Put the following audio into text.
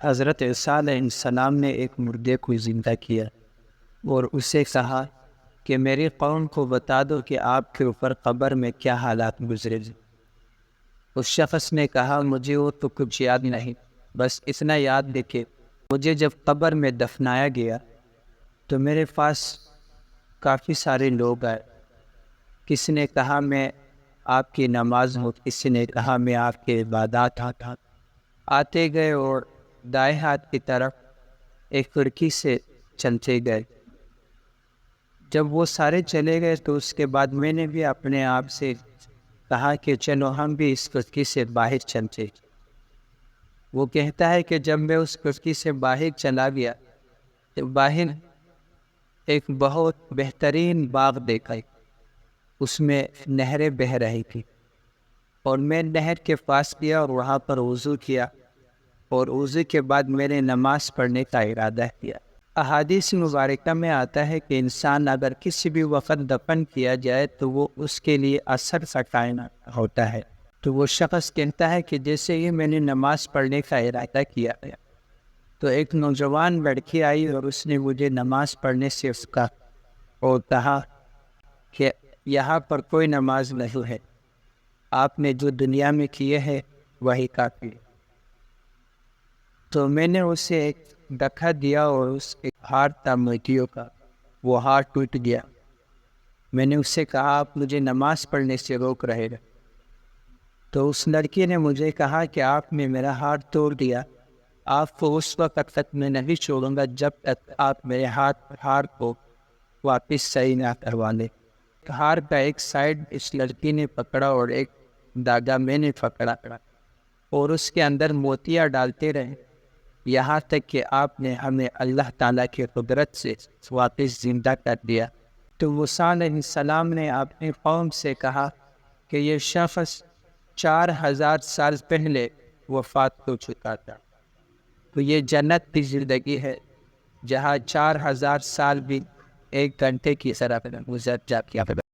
حضرت عیسیٰ علیہ السلام نے ایک مردے کو زندہ کیا اور اسے کہا کہ میری قوم کو بتا دو کہ آپ کے اوپر قبر میں کیا حالات گزرے۔ اس شخص نے کہا مجھے وہ تو کچھ یاد نہیں، بس اتنا یاد ہے کہ مجھے جب قبر میں دفنایا گیا تو میرے پاس کافی سارے لوگ آئے۔ کسی نے کہا میں آپ کی نماز ہوں، کسی نے کہا میں آپ کے عبادات ہوں۔ آتے گئے اور دائیں ہاتھ کی طرف ایک کھڑکی سے چلتے گئے۔ جب وہ سارے چلے گئے تو اس کے بعد میں نے بھی اپنے آپ سے کہا کہ چلو ہم بھی اس کھڑکی سے باہر چلتے۔ وہ کہتا ہے کہ جب میں اس کھڑکی سے باہر چلا گیا تو باہر ایک بہت بہترین باغ دیکھا، اس میں نہریں بہہ رہی تھی، اور میں نہر کے پاس گیا اور وہاں پر وضو کیا، اور وضو کے بعد میں نے نماز پڑھنے کا ارادہ کیا۔ احادیث مبارکہ میں آتا ہے کہ انسان اگر کسی بھی وقت دفن کیا جائے تو وہ اس کے لیے اثر سٹائنا ہوتا ہے۔ تو وہ شخص کہتا ہے کہ جیسے ہی میں نے نماز پڑھنے کا ارادہ کیا تو ایک نوجوان لڑکی آئی اور اس نے مجھے نماز پڑھنے سے اس کا اور کہا کہ یہاں پر کوئی نماز نہیں ہے، آپ نے جو دنیا میں کیے ہیں وہی کافی ہے۔ تو میں نے اسے ایک دکھا دیا اور اس ایک ہار تھا موتیوں کا، وہ ہار ٹوٹ گیا۔ میں نے اس سے کہا آپ مجھے نماز پڑھنے سے روک رہے ہیں۔ تو اس لڑکی نے مجھے کہا کہ آپ نے میرا ہار توڑ دیا، آپ کو اس وقت تک میں نہیں چھوڑوں گا جب تک آپ میرے ہار کو واپس صحیح نہ کروا لیں۔ ہار کا ایک سائڈ اس لڑکی نے پکڑا اور ایک داغا میں نے پکڑا، اور اس کے اندر موتیاں ڈالتے رہے یہاں تک کہ آپ نے ہمیں اللہ تعالیٰ کی قدرت سے واپس زندہ کر دیا۔ تو موسیٰ علیہ السلام نے اپنی قوم سے کہا کہ یہ شخص 4000 سال پہلے وفات ہو چکا تھا، تو یہ جنت کی زندگی ہے جہاں 4000 سال بھی ایک گھنٹے کی طرح گزر جاتی ہے۔